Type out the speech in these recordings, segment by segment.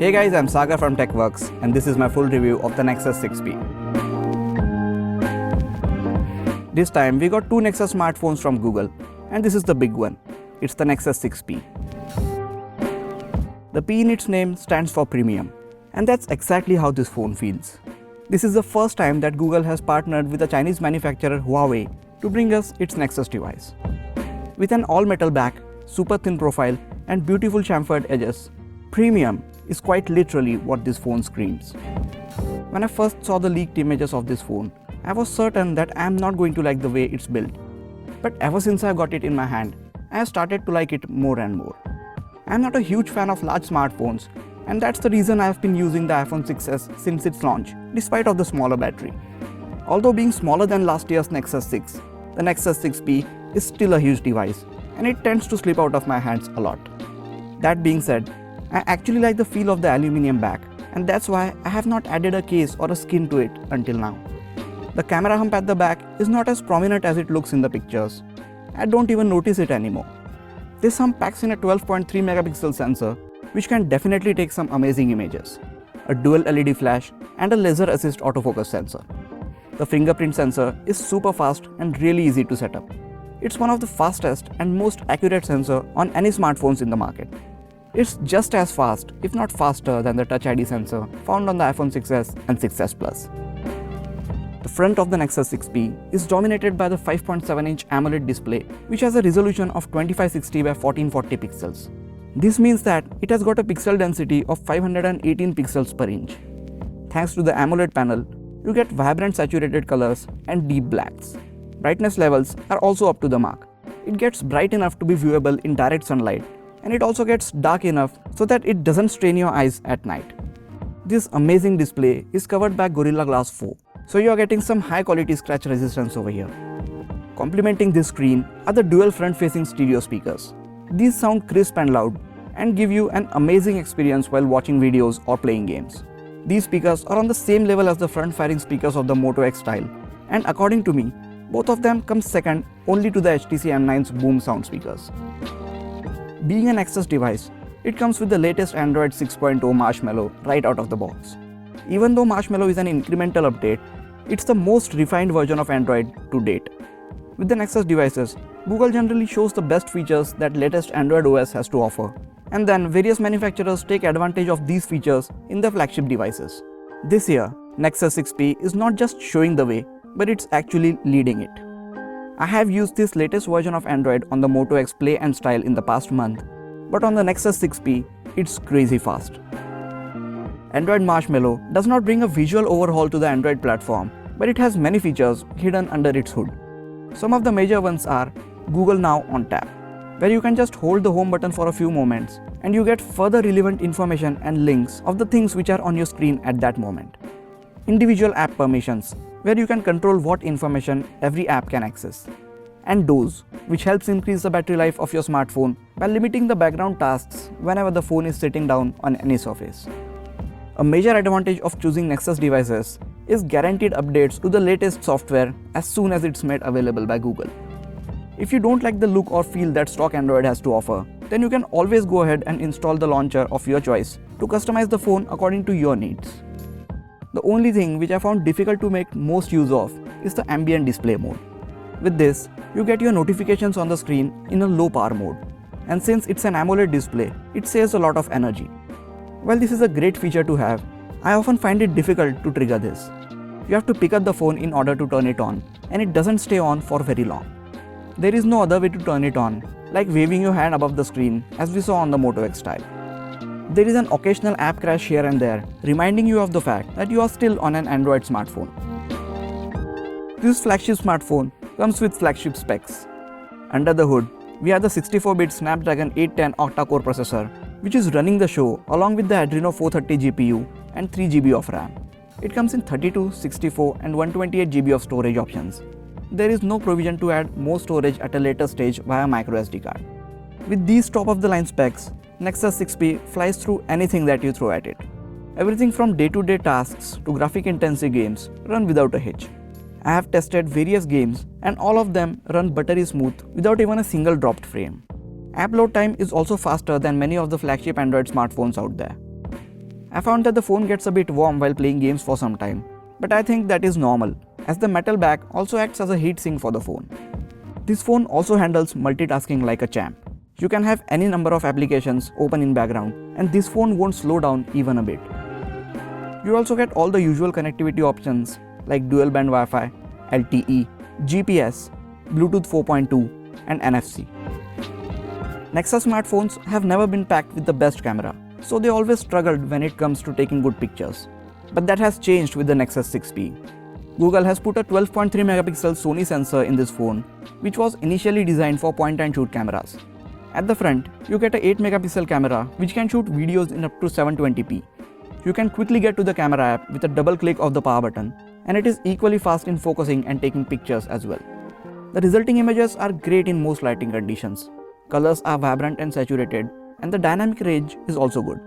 Hey guys, I'm Sagar from TechWorks and this is my full review of the Nexus 6P. This time we got two Nexus smartphones from Google and this is the big one. It's the Nexus 6P. The P in its name stands for premium and that's exactly how this phone feels. This is the first time that Google has partnered with the Chinese manufacturer Huawei to bring us its Nexus device. With an all-metal back, super thin profile and beautiful chamfered edges, premium is quite literally what this phone screams. When I first saw the leaked images of this phone, I was certain that I am not going to like the way it's built. But ever since I got it in my hand, I have started to like it more and more. I am not a huge fan of large smartphones, and that's the reason I have been using the iPhone 6s since its launch, despite of the smaller battery. Although being smaller than last year's Nexus 6, the Nexus 6P is still a huge device, and it tends to slip out of my hands a lot. That being said, I actually like the feel of the aluminium back, and that's why I have not added a case or a skin to it until now. The camera hump at the back is not as prominent as it looks in the pictures. I don't even notice it anymore. This hump packs in a 12.3 megapixel sensor, which can definitely take some amazing images, a dual LED flash and a laser assist autofocus sensor. The fingerprint sensor is super fast and really easy to set up. It's one of the fastest and most accurate sensor on any smartphones in the market. It's just as fast, if not faster, than the Touch ID sensor found on the iPhone 6s and 6s Plus. The front of the Nexus 6P is dominated by the 5.7-inch AMOLED display, which has a resolution of 2560 by 1440 pixels. This means that it has got a pixel density of 518 pixels per inch. Thanks to the AMOLED panel, you get vibrant saturated colors and deep blacks. Brightness levels are also up to the mark. It gets bright enough to be viewable in direct sunlight, and it also gets dark enough so that it doesn't strain your eyes at night. This amazing display is covered by Gorilla Glass 4, so you are getting some high quality scratch resistance over here. Complementing this screen are the dual front-facing stereo speakers. These sound crisp and loud and give you an amazing experience while watching videos or playing games. These speakers are on the same level as the front-firing speakers of the Moto X style, and according to me, both of them come second only to the HTC M9's boom sound speakers. Being an Nexus device, it comes with the latest Android 6.0 Marshmallow right out of the box. Even though Marshmallow is an incremental update, it's the most refined version of Android to date. With the Nexus devices, Google generally shows the best features that latest Android OS has to offer, and then various manufacturers take advantage of these features in their flagship devices. This year, Nexus 6P is not just showing the way, but it's actually leading it. I have used this latest version of Android on the Moto X Play and Style in the past month, but on the Nexus 6P, it's crazy fast. Android Marshmallow does not bring a visual overhaul to the Android platform, but it has many features hidden under its hood. Some of the major ones are Google Now on tap, where you can just hold the home button for a few moments and you get further relevant information and links of the things which are on your screen at that moment. Individual app permissions, where you can control what information every app can access. And Doze, which helps increase the battery life of your smartphone by limiting the background tasks whenever the phone is sitting down on any surface. A major advantage of choosing Nexus devices is guaranteed updates to the latest software as soon as it's made available by Google. If you don't like the look or feel that stock Android has to offer, then you can always go ahead and install the launcher of your choice to customize the phone according to your needs. The only thing which I found difficult to make most use of is the ambient display mode. With this, you get your notifications on the screen in a low power mode, and since it's an AMOLED display, it saves a lot of energy. While this is a great feature to have, I often find it difficult to trigger this. You have to pick up the phone in order to turn it on, and it doesn't stay on for very long. There is no other way to turn it on, like waving your hand above the screen as we saw on the Moto X style. There is an occasional app crash here and there, reminding you of the fact that you are still on an Android smartphone. This flagship smartphone comes with flagship specs. Under the hood, we have the 64-bit Snapdragon 810 octa-core processor, which is running the show along with the Adreno 430 GPU and 3GB of RAM. It comes in 32, 64 and 128GB of storage options. There is no provision to add more storage at a later stage via microSD card. With these top-of-the-line specs, Nexus 6P flies through anything that you throw at it. Everything from day-to-day tasks to graphic-intensive games run without a hitch. I have tested various games and all of them run buttery smooth without even a single dropped frame. App load time is also faster than many of the flagship Android smartphones out there. I found that the phone gets a bit warm while playing games for some time, but I think that is normal, as the metal back also acts as a heat sink for the phone. This phone also handles multitasking like a champ. You can have any number of applications open in background, and this phone won't slow down even a bit. You also get all the usual connectivity options like dual band Wi-Fi, LTE, GPS, Bluetooth 4.2 and NFC. Nexus smartphones have never been packed with the best camera, so they always struggled when it comes to taking good pictures. But that has changed with the Nexus 6P. Google has put a 12.3 megapixel Sony sensor in this phone, which was initially designed for point-and-shoot cameras. At the front, you get a 8 megapixel camera which can shoot videos in up to 720p. You can quickly get to the camera app with a double click of the power button, and it is equally fast in focusing and taking pictures as well. The resulting images are great in most lighting conditions. Colors are vibrant and saturated, and the dynamic range is also good.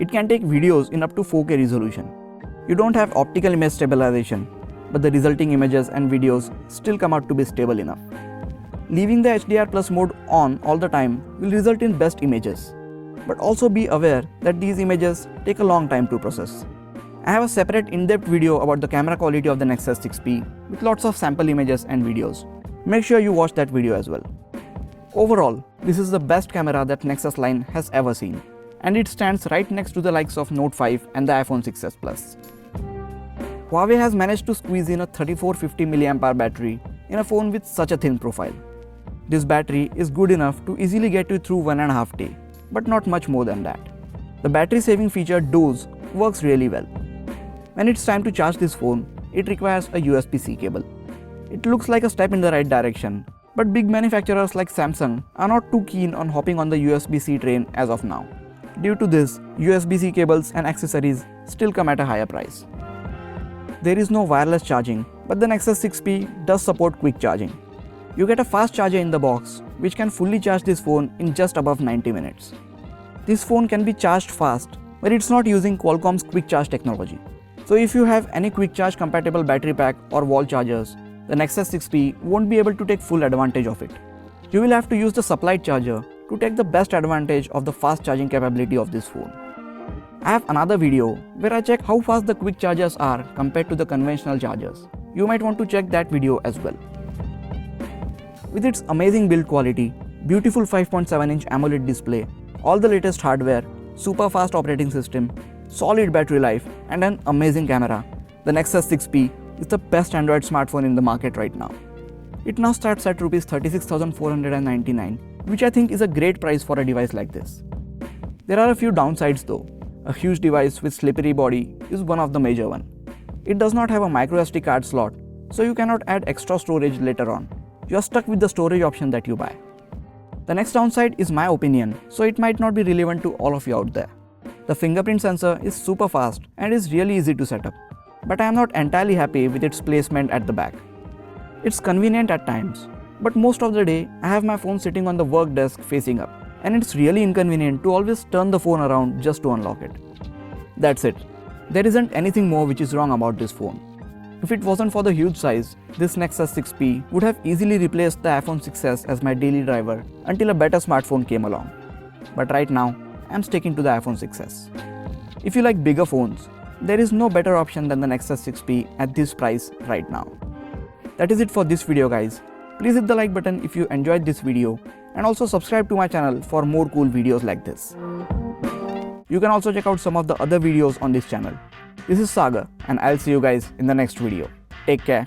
It can take videos in up to 4K resolution. You don't have optical image stabilization, but the resulting images and videos still come out to be stable enough. Leaving the HDR Plus mode on all the time will result in best images, but also be aware that these images take a long time to process. I have a separate in-depth video about the camera quality of the Nexus 6P with lots of sample images and videos. Make sure you watch that video as well. Overall, this is the best camera that Nexus line has ever seen, and it stands right next to the likes of Note 5 and the iPhone 6s Plus. Huawei has managed to squeeze in a 3450 mAh battery in a phone with such a thin profile. This battery is good enough to easily get you through 1.5 days, but not much more than that. The battery saving feature DOOZ works really well. When it's time to charge this phone, it requires a USB-C cable. It looks like a step in the right direction, but big manufacturers like Samsung are not too keen on hopping on the USB-C train as of now. Due to this, USB-C cables and accessories still come at a higher price. There is no wireless charging, but the Nexus 6P does support quick charging. You get a fast charger in the box, which can fully charge this phone in just above 90 minutes. This phone can be charged fast, but it's not using Qualcomm's quick charge technology. So if you have any quick charge compatible battery pack or wall chargers, the Nexus 6P won't be able to take full advantage of it. You will have to use the supplied charger to take the best advantage of the fast charging capability of this phone. I have another video where I check how fast the quick chargers are compared to the conventional chargers. You might want to check that video as well. With its amazing build quality, beautiful 5.7-inch AMOLED display, all the latest hardware, super fast operating system, solid battery life, and an amazing camera, the Nexus 6P is the best Android smartphone in the market right now. It now starts at Rs 36,499, which I think is a great price for a device like this. There are a few downsides though. A huge device with slippery body is one of the major ones. It does not have a microSD card slot, so you cannot add extra storage later on. You are stuck with the storage option that you buy. The next downside is my opinion, so it might not be relevant to all of you out there. The fingerprint sensor is super fast and is really easy to set up, but I am not entirely happy with its placement at the back. It's convenient at times, but most of the day I have my phone sitting on the work desk facing up, and it's really inconvenient to always turn the phone around just to unlock it. That's it. There isn't anything more which is wrong about this phone. If it wasn't for the huge size, this Nexus 6P would have easily replaced the iPhone 6s as my daily driver until a better smartphone came along. But right now, I'm sticking to the iPhone 6s. If you like bigger phones, there is no better option than the Nexus 6P at this price right now. That is it for this video guys. Please hit the like button if you enjoyed this video, and also subscribe to my channel for more cool videos like this. You can also check out some of the other videos on this channel. This is Sagar, and I'll see you guys in the next video. Take care.